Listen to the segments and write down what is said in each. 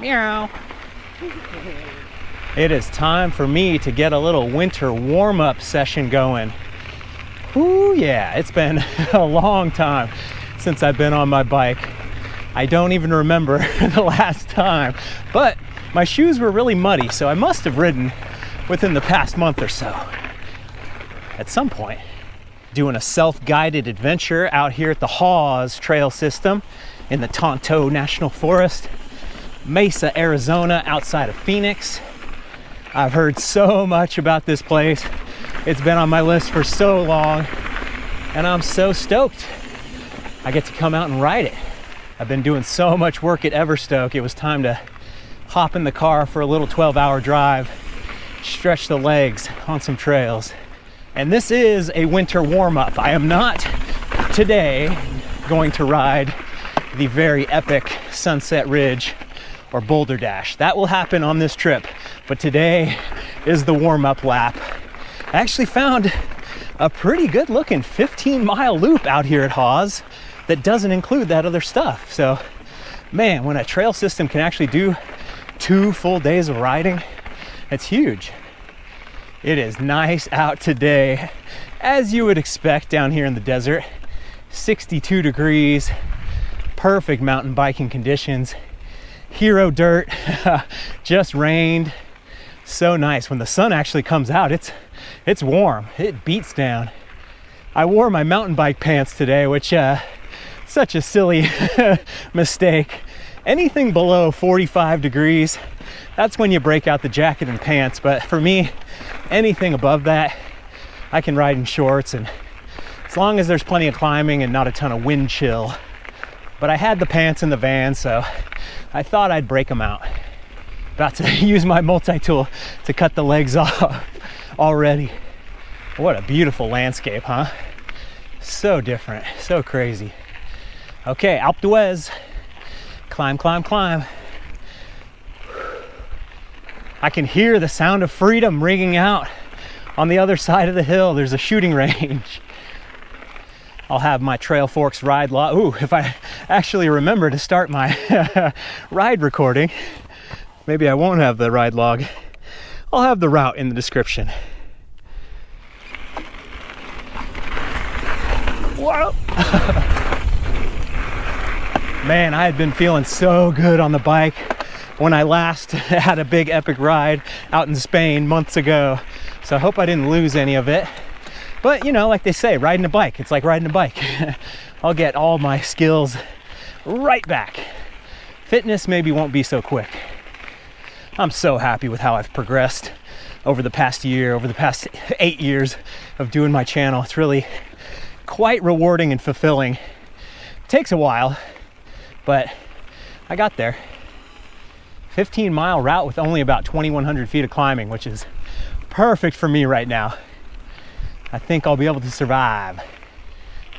Meow. It is time for me to get a little winter warm-up session going. Ooh, yeah, it's been a long time since I've been on my bike. I don't even remember the last time, but my shoes were really muddy, so I must have ridden within the past month or so. At some point, doing a self-guided adventure out here at the Hawes trail system in the Tonto National Forest, Mesa, Arizona, outside of Phoenix. I've heard so much about this place. It's been on my list for so long, and I'm so stoked I get to come out and ride it. I've been doing so much work at Everstoke, it was time to hop in the car for a little 12-hour drive, stretch the legs on some trails. And this is a winter warm-up. I am not today going to ride the very epic Sunset Ridge or Boulder Dash. That will happen on this trip, but today is the warm-up lap. I actually found a pretty good looking 15-mile loop out here at Hawes that doesn't include that other stuff. So, man, when a trail system can actually do 2 full days of riding, it's huge. It is nice out today, as you would expect down here in the desert. 62 degrees, perfect mountain biking conditions. Hero dirt, just rained. So nice. When the sun actually comes out, it's warm. It beats down. I wore my mountain bike pants today, which such a silly mistake. Anything below 45 degrees, that's when you break out the jacket and pants. But for me, anything above that, I can ride in shorts, and as long as there's plenty of climbing and not a ton of wind chill. But I had the pants in the van, so I thought I'd break them out. About to use my multi-tool to cut the legs off already. What a beautiful landscape, huh? So different, so crazy. Okay, Alpe d'Huez. Climb, climb, climb. I can hear the sound of freedom ringing out on the other side of the hill. There's a shooting range. I'll have my Trail Forks ride log. Ooh, if I actually remember to start my ride recording, maybe I won't have the ride log. I'll have the route in the description. Whoa. Man, I had been feeling so good on the bike when I last had a big epic ride out in Spain months ago. So I hope I didn't lose any of it. But you know, like they say, riding a bike, it's like riding a bike. I'll get all my skills right back. Fitness maybe won't be so quick. I'm so happy with how I've progressed over the past year, over the past 8 years of doing my channel. It's really quite rewarding and fulfilling. It takes a while, but I got there. 15-mile route with only about 2,100 feet of climbing, which is perfect for me right now. I think I'll be able to survive.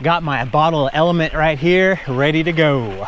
Got my bottle of Element right here, ready to go.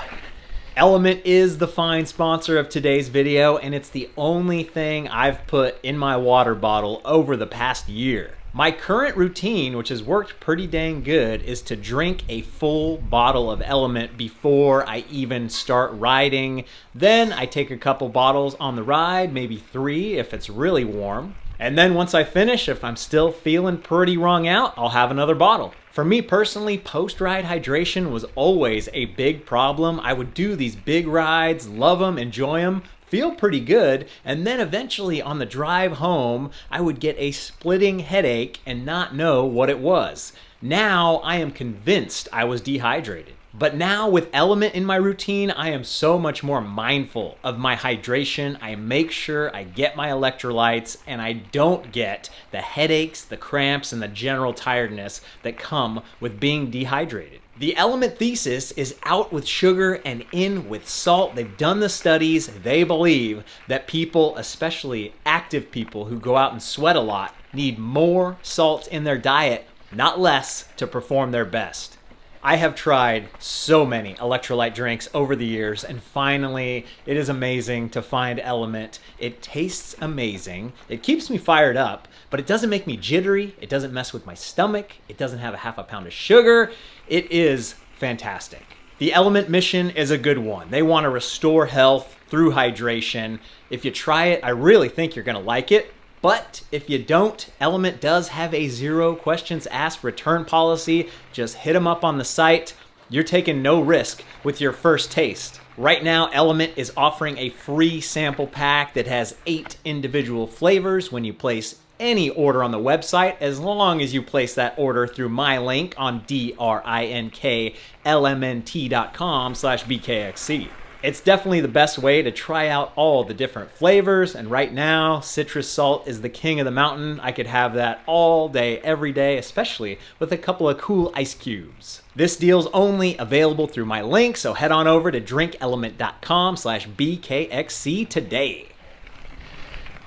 Element is the fine sponsor of today's video, and it's the only thing I've put in my water bottle over the past year. My current routine, which has worked pretty dang good, is to drink a full bottle of Element before I even start riding. Then I take a couple bottles on the ride, maybe 3 if it's really warm. And then once I finish, if I'm still feeling pretty wrung out, I'll have another bottle. For me personally, post-ride hydration was always a big problem. I would do these big rides, love them, enjoy them, feel pretty good, and then eventually on the drive home, I would get a splitting headache and not know what it was. Now I am convinced I was dehydrated. But now with Element in my routine, I am so much more mindful of my hydration. I make sure I get my electrolytes and I don't get the headaches, the cramps, and the general tiredness that come with being dehydrated. The Element thesis is out with sugar and in with salt. They've done the studies. They believe that people, especially active people who go out and sweat a lot, need more salt in their diet, not less, to perform their best. I have tried so many electrolyte drinks over the years, and finally, it is amazing to find Element. It tastes amazing. It keeps me fired up, but it doesn't make me jittery. It doesn't mess with my stomach. It doesn't have a half a pound of sugar. It is fantastic. The Element mission is a good one. They want to restore health through hydration. If you try it, I really think you're going to like it. But if you don't, Element does have a 0 questions asked return policy. Just hit them up on the site. You're taking no risk with your first taste. Right now, Element is offering a free sample pack that has 8 individual flavors when you place any order on the website, as long as you place that order through my link on drinklmnt.com/BKXC. It's definitely the best way to try out all the different flavors, and right now, citrus salt is the king of the mountain. I could have that all day, every day, especially with a couple of cool ice cubes. This deal's only available through my link, so head on over to drinkelement.com/BKXC today.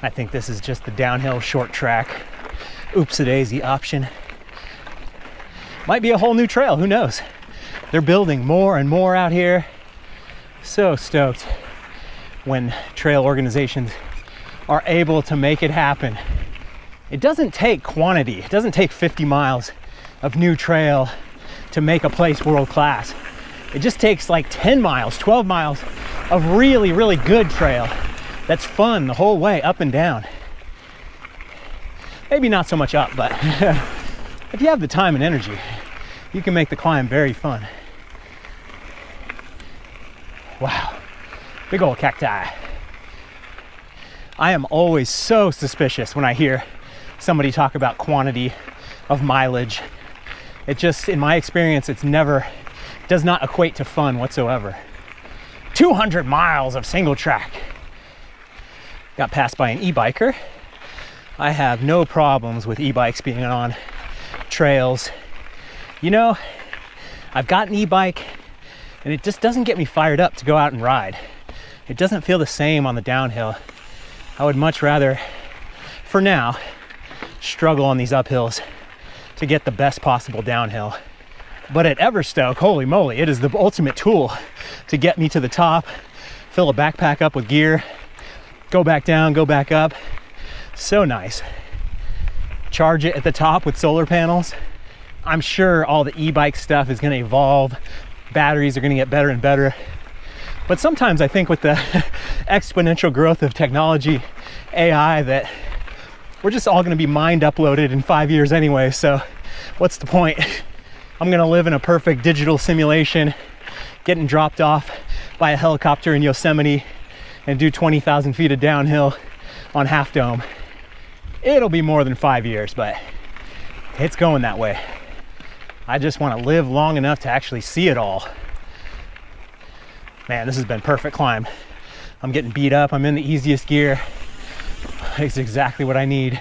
I think this is just the downhill short track oops-a-daisy option. Might be a whole new trail, who knows? They're building more and more out here. So stoked when trail organizations are able to make it happen. It doesn't take quantity. It doesn't take 50 miles of new trail to make a place world class. It just takes like 10 miles, 12 miles of really, really good trail that's fun the whole way up and down. Maybe not so much up, but if you have the time and energy, you can make the climb very fun. Wow, big old cacti. I am always so suspicious when I hear somebody talk about quantity of mileage. It just, in my experience, does not equate to fun whatsoever. 200 miles of single track. Got passed by an e-biker. I have no problems with e-bikes being on trails. You know, I've got an e-bike and it just doesn't get me fired up to go out and ride. It doesn't feel the same on the downhill. I would much rather, for now, struggle on these uphills to get the best possible downhill. But at Everstoke, holy moly, it is the ultimate tool to get me to the top, fill a backpack up with gear, go back down, go back up. So nice. Charge it at the top with solar panels. I'm sure all the e-bike stuff is going to evolve. Batteries are going to get better and better. But sometimes I think with the exponential growth of technology, AI, that we're just all going to be mind uploaded in 5 years anyway. So what's the point? I'm going to live in a perfect digital simulation, getting dropped off by a helicopter in Yosemite and do 20,000 feet of downhill on Half Dome. It'll be more than 5 years, but it's going that way. I just want to live long enough to actually see it all. Man, this has been perfect climb. I'm getting beat up. I'm in the easiest gear. It's exactly what I need.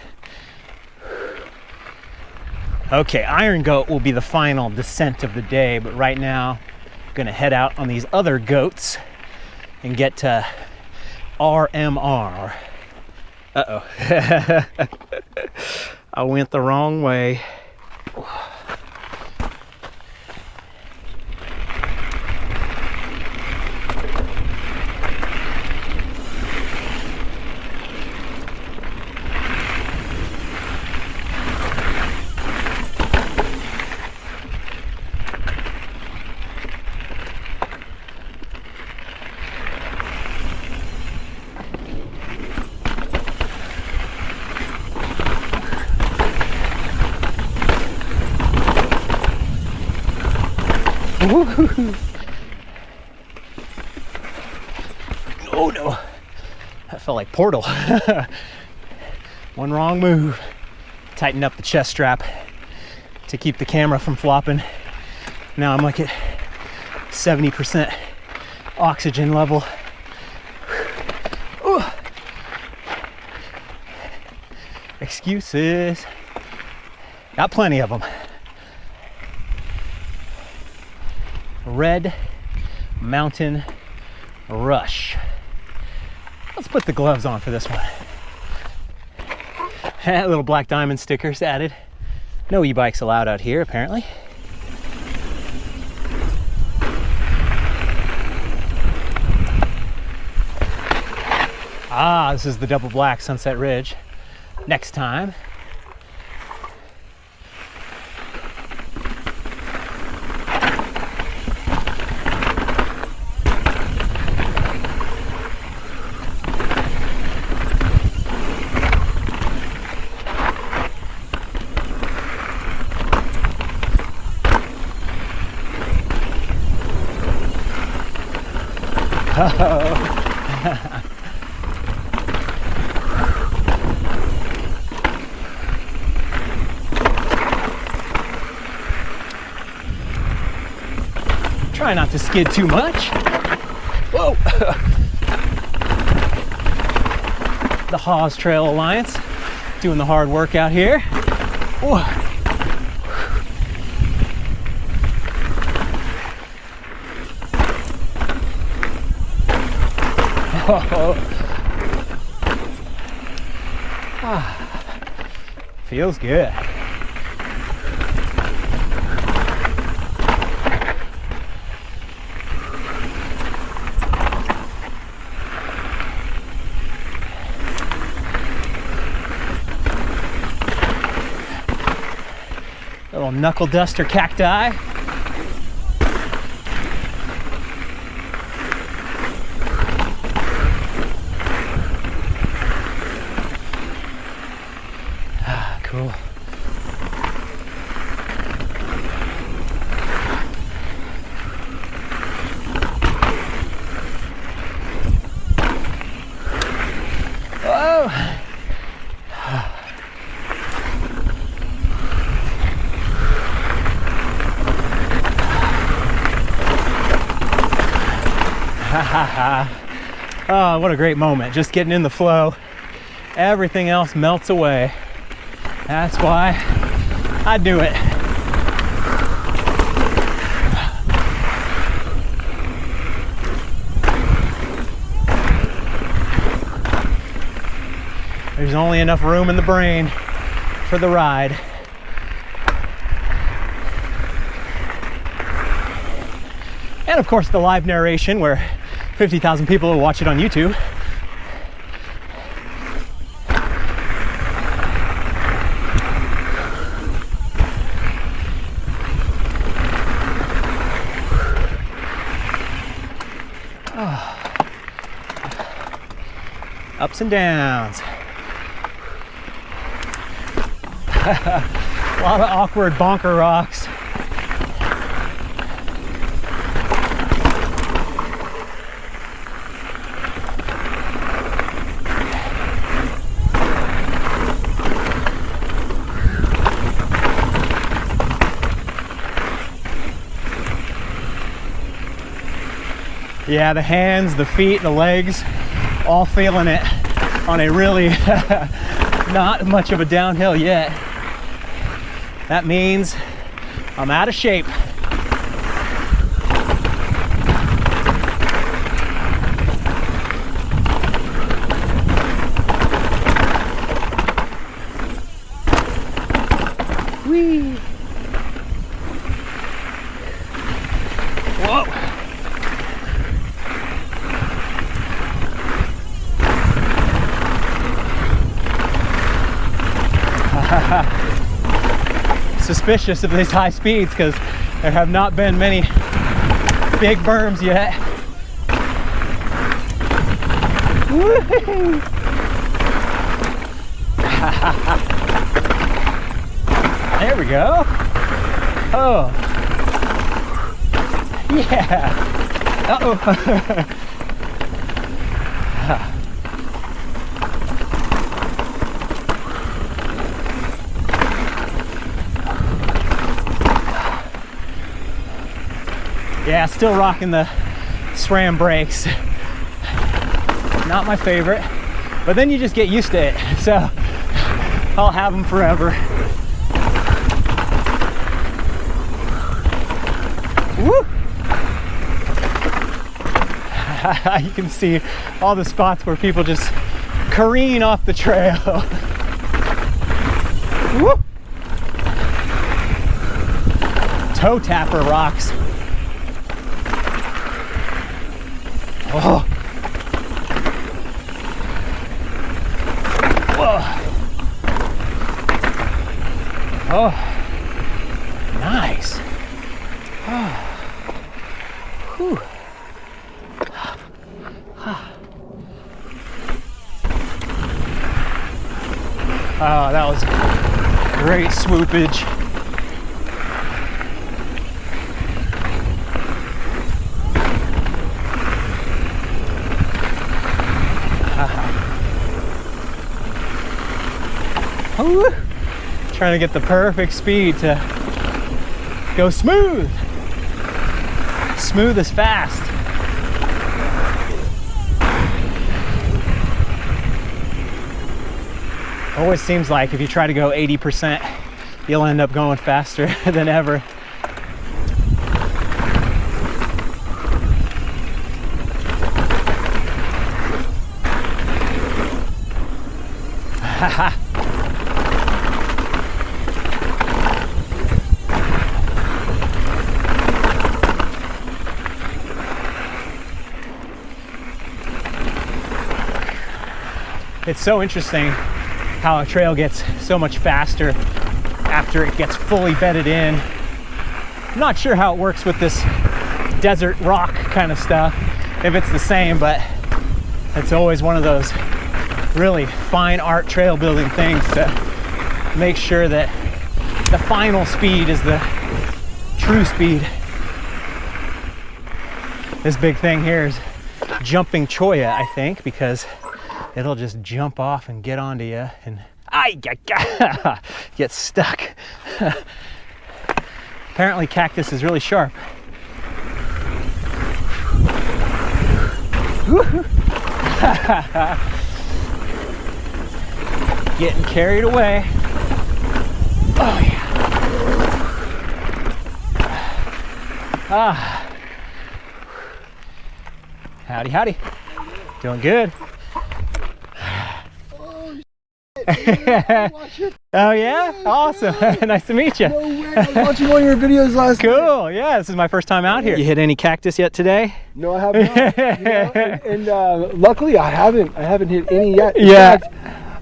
Okay, Iron Goat will be the final descent of the day, but right now I'm gonna head out on these other goats and get to RMR. Uh-oh. I went the wrong way. Oh no, that felt like Portal. One wrong move. Tighten up the chest strap to keep the camera from flopping. Now I'm like at 70% oxygen level. Ooh. Excuses. Got plenty of them. Red Mountain Rush. Let's put the gloves on for this one. Little black diamond stickers added. No e-bikes allowed out here, apparently. Ah, this is the double black Sunset Ridge. Next time. Try not to skid too much. Whoa! The Hawes Trail Alliance doing the hard work out here. Whoa. Feels good. Little knuckle duster cacti. Cool. Whoa. Oh, what a great moment. Just getting in the flow. Everything else melts away. That's why I do it. There's only enough room in the brain for the ride. And of course the live narration where 50,000 people will watch it on YouTube. Ups and downs. A lot of awkward bonker rocks. Yeah, the hands, the feet, the legs, all feeling it on a really not much of a downhill yet. That means I'm out of shape. Whee! Whoa! Suspicious of these high speeds because there have not been many big berms yet. Woo-hoo. There we go. Oh, yeah. Uh-oh. Yeah, still rocking the SRAM brakes. Not my favorite, but then you just get used to it. So I'll have them forever. Woo! You can see all the spots where people just careen off the trail. Woo! Toe tapper rocks. Oh. Whoa. Oh. Nice. Oh. Whew. Oh, that was great swoopage. Woo. Trying to get the perfect speed to go smooth. Smooth as fast. Always seems like if you try to go 80%, you'll end up going faster than ever. It's so interesting how a trail gets so much faster after it gets fully bedded in. I'm not sure how it works with this desert rock kind of stuff, if it's the same, but it's always one of those really fine art trail building things to make sure that the final speed is the true speed. This big thing here is jumping choya, I think, because it'll just jump off and get onto you and get stuck. Apparently cactus is really sharp. Getting carried away. Oh yeah. Ah. Howdy, howdy. Doing good. Oh yeah? Awesome. Nice to meet you. No way. I was watching one of your videos last night. Cool. Yeah, this is my first time out here. You hit any cactus yet today? No, I have not. You know, and luckily I haven't hit any yet. In Yeah. fact,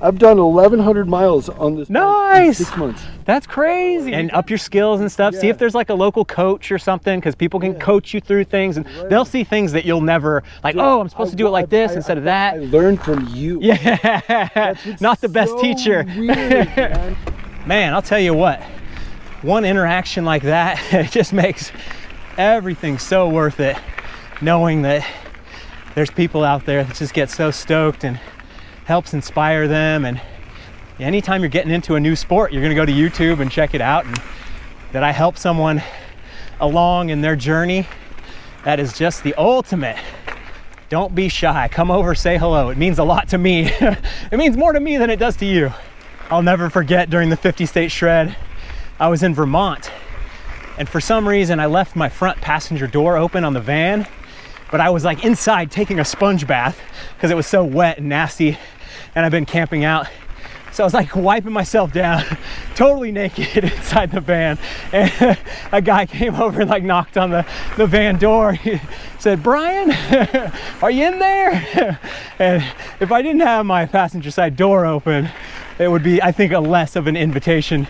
I've done 1,100 miles on this bike Nice. in 6 months. That's crazy. And up your skills and stuff. See Yeah. if there's like a local coach or something, because people can coach you through things, and they'll see things that you'll never, like, oh, I'm supposed to do it like this instead of that. I learned from you. Yeah. Not the best so teacher. Weird, man. Man, I'll tell you what, one interaction like that, it just makes everything so worth it, knowing that there's people out there that just get so stoked and helps inspire them. And anytime you're getting into a new sport, you're gonna go to YouTube and check it out, and that I help someone along in their journey, that is just the ultimate. Don't be shy, come over, say hello. It means a lot to me. It means more to me than it does to you. I'll never forget, during the 50 state shred, I was in Vermont, and for some reason I left my front passenger door open on the van, but I was like inside taking a sponge bath because it was so wet and nasty, and I've been camping out. So I was like wiping myself down, totally naked inside the van. And a guy came over and like knocked on the van door. He said, "Brian, are you in there?" And if I didn't have my passenger side door open, it would be, I think, a less of an invitation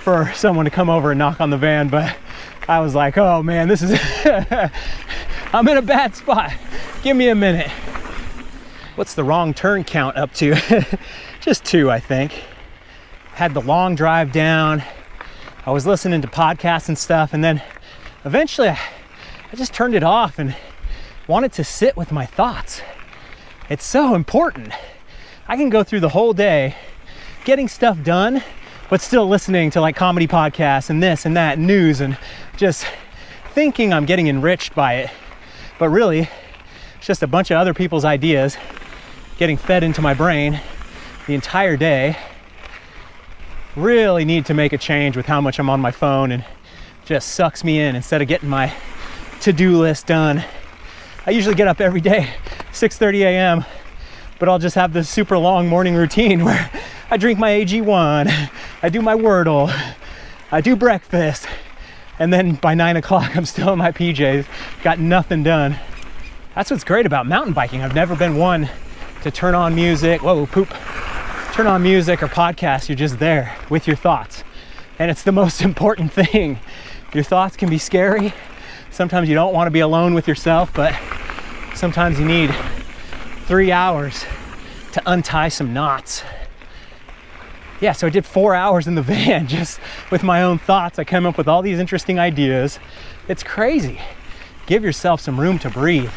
for someone to come over and knock on the van. But I was like, oh man, this is, I'm in a bad spot. Give me a minute. What's the wrong turn count up to? Just 2, I think. Had the long drive down. I was listening to podcasts and stuff, and then eventually I just turned it off and wanted to sit with my thoughts. It's so important. I can go through the whole day getting stuff done, but still listening to like comedy podcasts and this and that, news, and just thinking I'm getting enriched by it. But really, it's just a bunch of other people's ideas getting fed into my brain the entire day. Really need to make a change with how much I'm on my phone, and just sucks me in instead of getting my to-do list done. I usually get up every day, 6:30 a.m., but I'll just have this super long morning routine where I drink my AG1, I do my Wordle, I do breakfast, and then by 9 o'clock I'm still in my PJs, got nothing done. That's what's great about mountain biking. I've never been one to turn on music, turn on music or podcasts. You're just there with your thoughts, and it's the most important thing. Your thoughts can be scary. Sometimes you don't want to be alone with yourself, but sometimes you need 3 hours to untie some knots. Yeah, so I did 4 hours in the van just with my own thoughts. I came up with all these interesting ideas. It's crazy. Give yourself some room to breathe.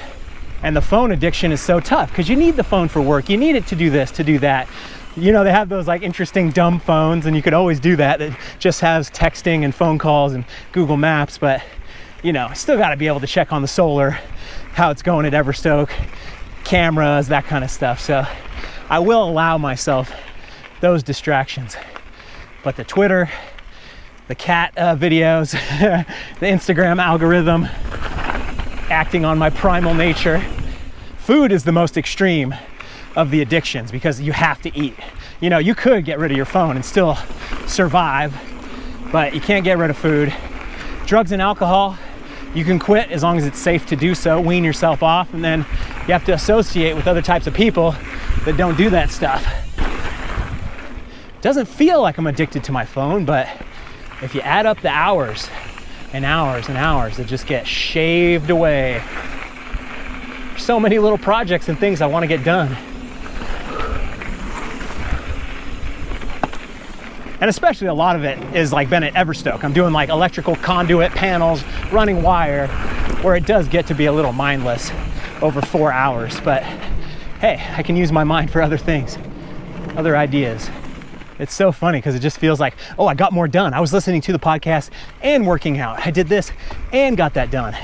And the phone addiction is so tough because you need the phone for work. You need it to do this, to do that. You know, they have those like interesting dumb phones, and you could always do that. It just has texting and phone calls and Google Maps, but you know, still got to be able to check on the solar, how it's going at Everstoke, cameras, that kind of stuff. So I will allow myself those distractions. But the Twitter, the cat videos, the Instagram algorithm, acting on my primal nature. Food is the most extreme of the addictions because you have to eat. You know, you could get rid of your phone and still survive, but you can't get rid of food. Drugs and alcohol, you can quit as long as it's safe to do so, wean yourself off, and then you have to associate with other types of people that don't do that stuff. Doesn't feel like I'm addicted to my phone, but if you add up the hours and hours and hours that just get shaved away, so many little projects and things I want to get done. And especially a lot of it is like been at Everstoke. I'm doing like electrical conduit panels, running wire, where it does get to be a little mindless over 4 hours. But hey, I can use my mind for other things, other ideas. It's so funny because it just feels like, oh, I got more done. I was listening to the podcast and working out. I did this and got that done.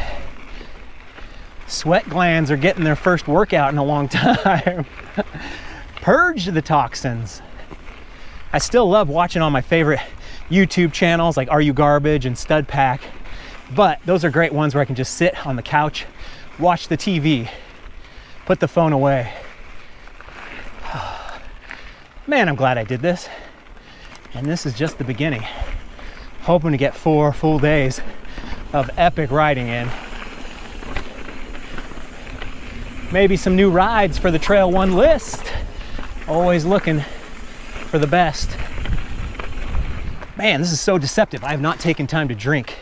Sweat glands are getting their first workout in a long time. Purge the toxins. I still love watching on my favorite YouTube channels like Are You Garbage and Stud Pack, but those are great ones where I can just sit on the couch, watch the TV, put the phone away. Man, I'm glad I did this. And this is just the beginning. Hoping to get 4 full days of epic riding in. Maybe some new rides for the Trail 1 list. Always looking for the best. Man, this is so deceptive. I have not taken time to drink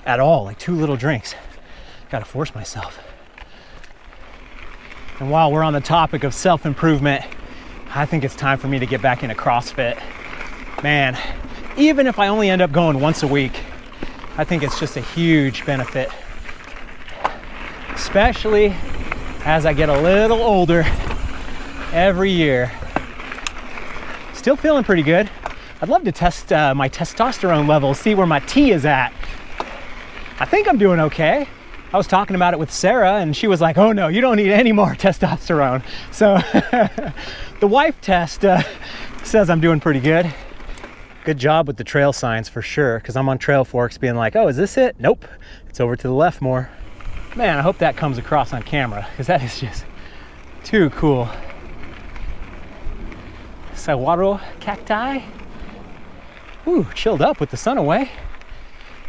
at all, like 2 little drinks. Gotta force myself. And while we're on the topic of self-improvement, I think it's time for me to get back into CrossFit. Man, even if I only end up going once a week, I think it's just a huge benefit. Especially as I get a little older every year. Still feeling pretty good. I'd love to test my testosterone levels, see where my T is at. I think I'm doing okay. I was talking about it with Sarah and she was like, oh no, you don't need any more testosterone. So the wife test says I'm doing pretty good. Good job with the trail signs for sure, because I'm on Trail Forks being like, oh, is this it? Nope, it's over to the left more. Man, I hope that comes across on camera because that is just too cool. Saguaro cacti. Ooh, chilled up with the sun away.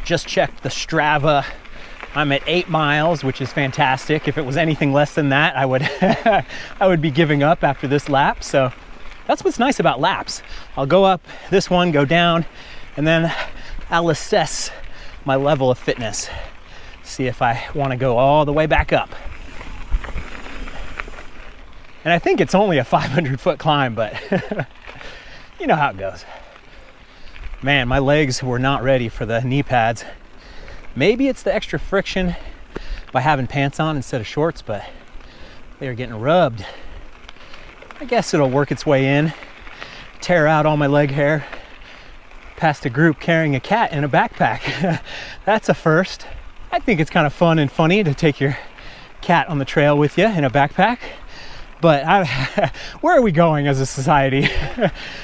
Just checked the Strava. I'm at 8 miles, which is fantastic. If it was anything less than that, I would I would be giving up after this lap. So that's what's nice about laps. I'll go up this one, go down, and then I'll assess my level of fitness. See if I want to go all the way back up. And I think it's only a 500-foot climb, but you know how it goes. Man, my legs were not ready for the knee pads. Maybe it's the extra friction by having pants on instead of shorts, but they are getting rubbed. I guess it'll work its way in. Tear out all my leg hair. Past a group carrying a cat in a backpack. That's a first. I think it's kind of fun and funny to take your cat on the trail with you in a backpack. But where are we going as a society?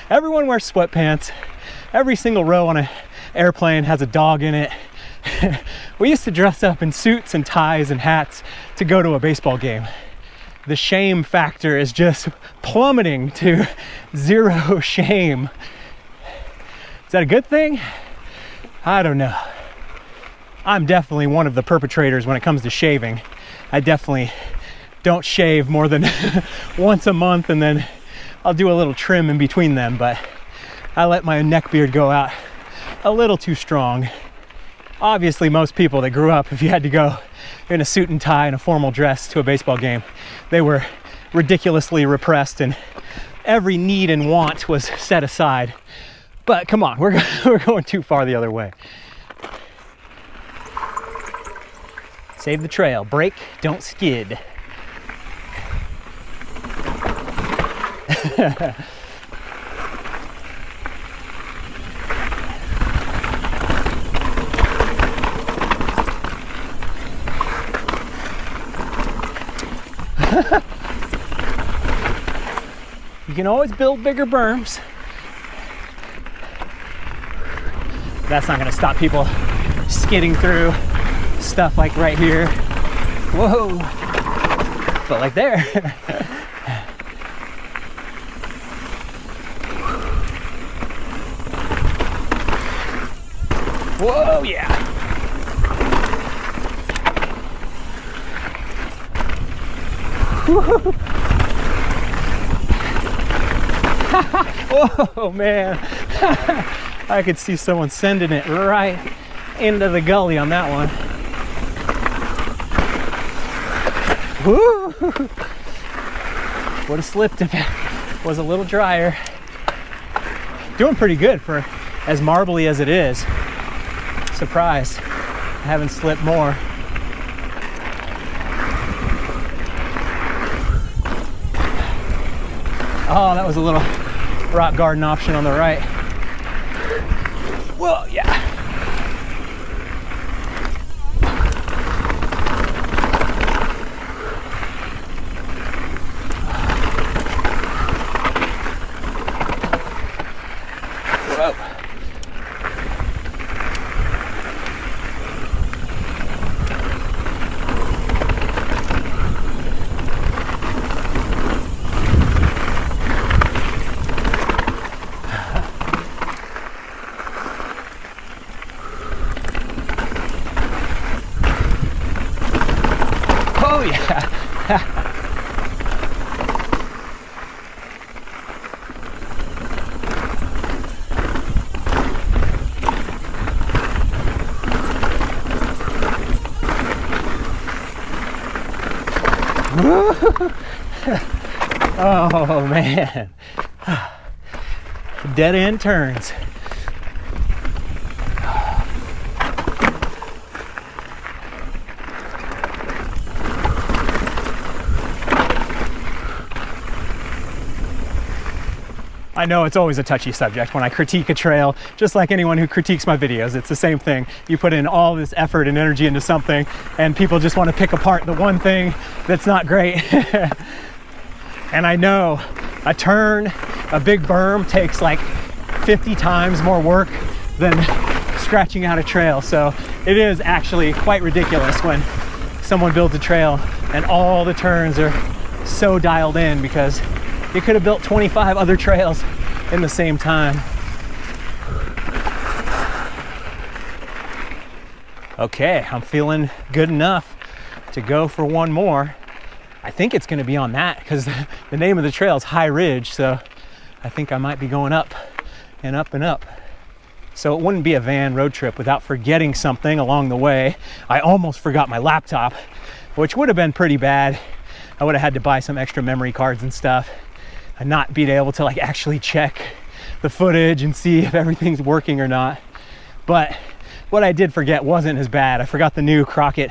Everyone wears sweatpants. Every single row on an airplane has a dog in it. We used to dress up in suits and ties and hats to go to a baseball game. The shame factor is just plummeting to 0 shame. Is that a good thing? I don't know. I'm definitely one of the perpetrators when it comes to shaving. I definitely don't shave more than once a month, and then I'll do a little trim in between them, but I let my neck beard go out a little too strong. Obviously, most people that grew up, if you had to go in a suit and tie and a formal dress to a baseball game, they were ridiculously repressed and every need and want was set aside. But come on, we're going too far the other way. Save the trail, brake, don't skid. You can always build bigger berms. That's not gonna stop people skidding through stuff like right here. Whoa, but like there. Whoa, yeah. Whoa, man. I could see someone sending it right into the gully on that one. Woo! Would have slipped if it was a little drier. Doing pretty good for as marbly as it is. Surprised I haven't slipped more. Oh, that was a little rock garden option on the right. Whoa, yeah. Whoa. Oh yeah. Oh man. Dead end turns. I know it's always a touchy subject when I critique a trail, just like anyone who critiques my videos. It's the same thing. You put in all this effort and energy into something and people just want to pick apart the one thing that's not great. And I know a turn, a big berm takes like 50 times more work than scratching out a trail. So it is actually quite ridiculous when someone builds a trail and all the turns are so dialed in, because you could have built 25 other trails in the same time. Okay, I'm feeling good enough to go for one more. I think it's gonna be on that because the name of the trail is High Ridge, so I think I might be going up and up and up. So it wouldn't be a van road trip without forgetting something along the way. I almost forgot my laptop, which would have been pretty bad. I would have had to buy some extra memory cards and stuff and not be able to like actually check the footage and see if everything's working or not. But what I did forget wasn't as bad. I forgot the new Crockett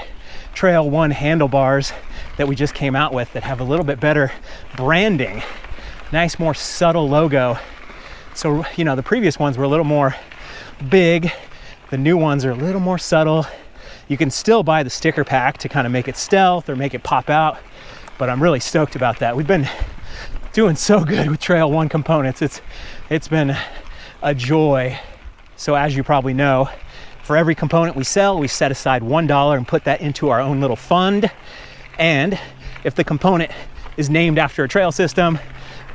Trail 1 handlebars that we just came out with that have a little bit better branding. Nice, more subtle logo. So, you know, the previous ones were a little more big. The new ones are a little more subtle. You can still buy the sticker pack to kind of make it stealth or make it pop out, but I'm really stoked about that. We've been doing so good with Trail 1 components. It's been a joy. So as you probably know, for every component we sell, we set aside $1 and put that into our own little fund. And if the component is named after a trail system,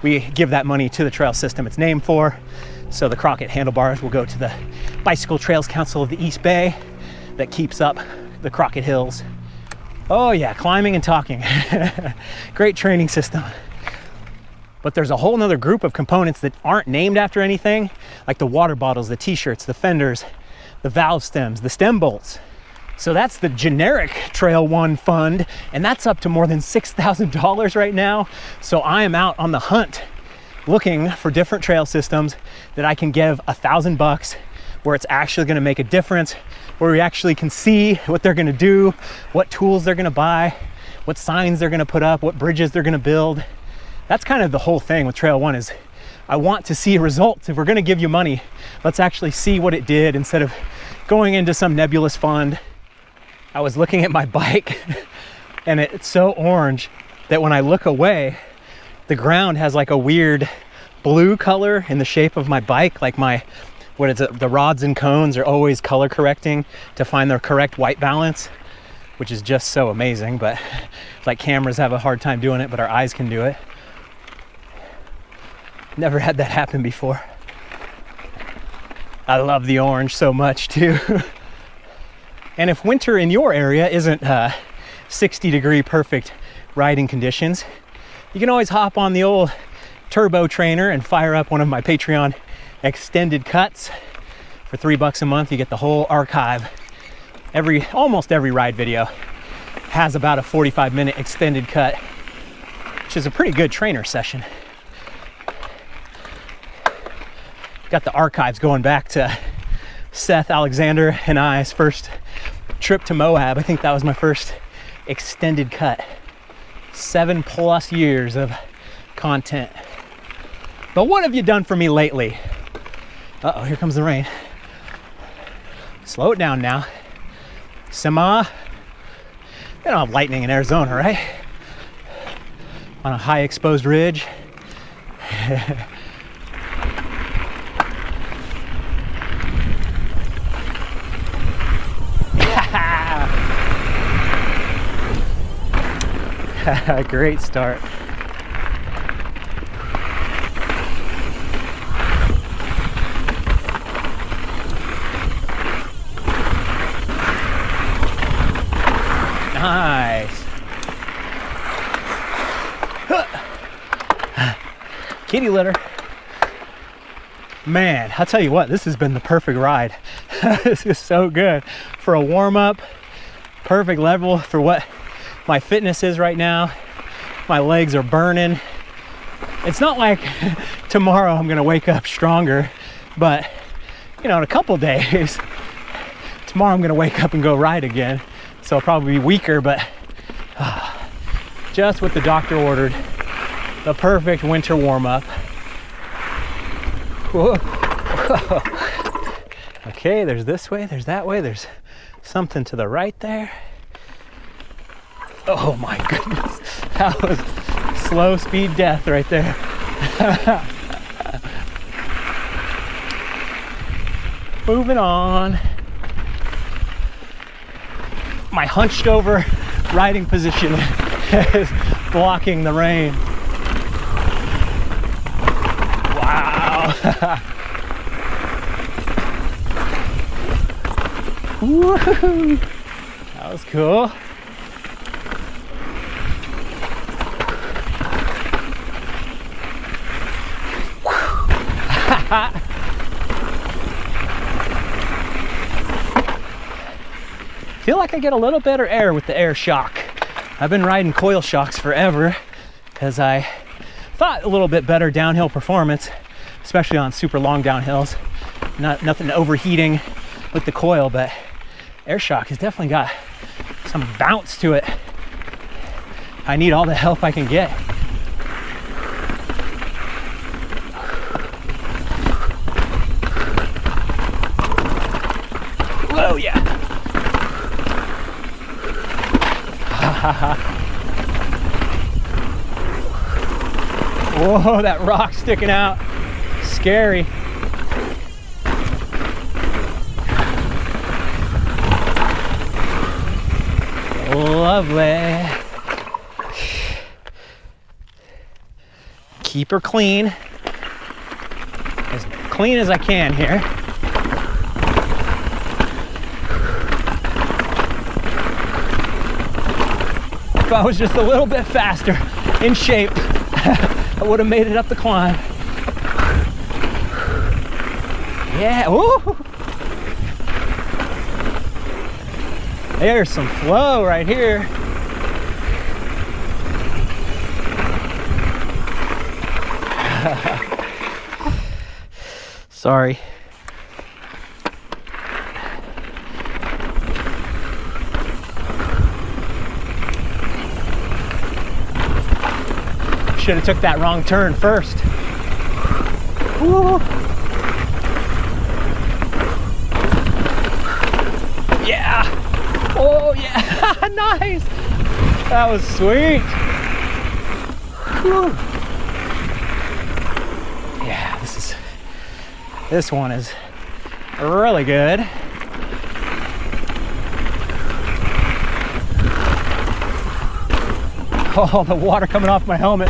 we give that money to the trail system it's named for. So the Crockett handlebars will go to the Bicycle Trails Council of the East Bay that keeps up the Crockett Hills. Oh yeah, climbing and talking. Great training system. But there's a whole nother group of components that aren't named after anything, like the water bottles, the t-shirts, the fenders, the valve stems, the stem bolts. So that's the generic Trail 1 fund, and that's up to more than $6,000 right now. So I am out on the hunt looking for different trail systems that I can give $1,000, where it's actually gonna make a difference, where we actually can see what they're gonna do, what tools they're gonna buy, what signs they're gonna put up, what bridges they're gonna build. That's kind of the whole thing with Trail 1 is I want to see results. If we're gonna give you money, let's actually see what it did instead of going into some nebulous fund. I was looking at my bike and it's so orange that when I look away, the ground has like a weird blue color in the shape of my bike. Like the rods and cones are always color correcting to find the correct white balance, which is just so amazing. But like cameras have a hard time doing it, but our eyes can do it. Never had that happen before. I love the orange so much too. And if winter in your area isn't 60-degree perfect riding conditions, you can always hop on the old turbo trainer and fire up one of my Patreon extended cuts. For $3 a month, you get the whole archive. Almost every ride video has about a 45-minute extended cut, which is a pretty good trainer session. Got the archives going back to Seth, Alexander, and I's first trip to Moab. I think that was my first extended cut. 7+ years of content. But what have you done for me lately? Uh-oh, here comes the rain. Slow it down now. Sema. They don't have lightning in Arizona, right? On a high exposed ridge. Great start. Nice. Kitty litter. Man, I'll tell you what, this has been the perfect ride. This is so good for a warm-up. Perfect level for what my fitness is right now. My legs are burning. It's not like tomorrow I'm gonna wake up stronger, but you know, in a couple days, tomorrow I'm gonna wake up and go ride again. So I'll probably be weaker, but just what the doctor ordered. The perfect winter warm-up. Okay, there's this way, there's that way, there's something to the right there. Oh my goodness, that was slow speed death right there. Moving on. My hunched over riding position is blocking the rain. Wow. Woo-hoo. That was cool. Feel like I get a little better air with the air shock. I've been riding coil shocks forever because I thought a little bit better downhill performance, especially on super long downhills. Nothing overheating with the coil, but air shock has definitely got some bounce to it. I need all the help I can get. Oh yeah. Whoa, that rock sticking out. Scary. Lovely. Keep her clean. As clean as I can here. If I was just a little bit faster in shape, I would have made it up the climb. Yeah, woo! There's some flow right here. Sorry. Should have took that wrong turn first. Woo. Yeah. Oh yeah. Nice. That was sweet. Whew. This one is really good. Oh, the water coming off my helmet.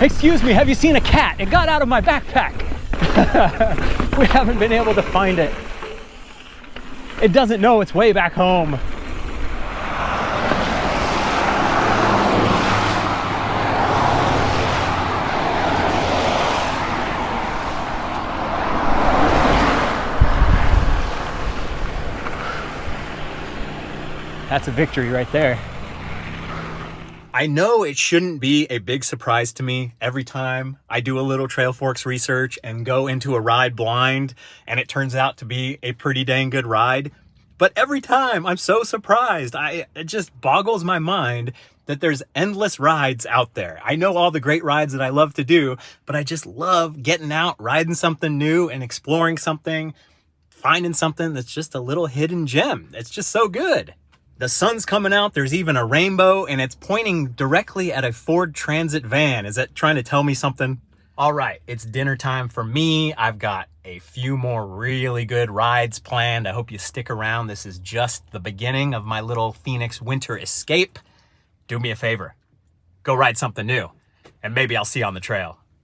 Excuse me, have you seen a cat? It got out of my backpack. We haven't been able to find it. It doesn't know its way back home. That's a victory right there. I know it shouldn't be a big surprise to me every time I do a little Trail Forks research and go into a ride blind and it turns out to be a pretty dang good ride. But every time I'm so surprised. It just boggles my mind that there's endless rides out there. I know all the great rides that I love to do, but I just love getting out, riding something new and exploring something, finding something that's just a little hidden gem. It's just so good. The sun's coming out, there's even a rainbow, and it's pointing directly at a Ford Transit van. Is that trying to tell me something? All right, it's dinner time for me. I've got a few more really good rides planned. I hope you stick around. This is just the beginning of my little Phoenix winter escape. Do me a favor, go ride something new, and maybe I'll see you on the trail.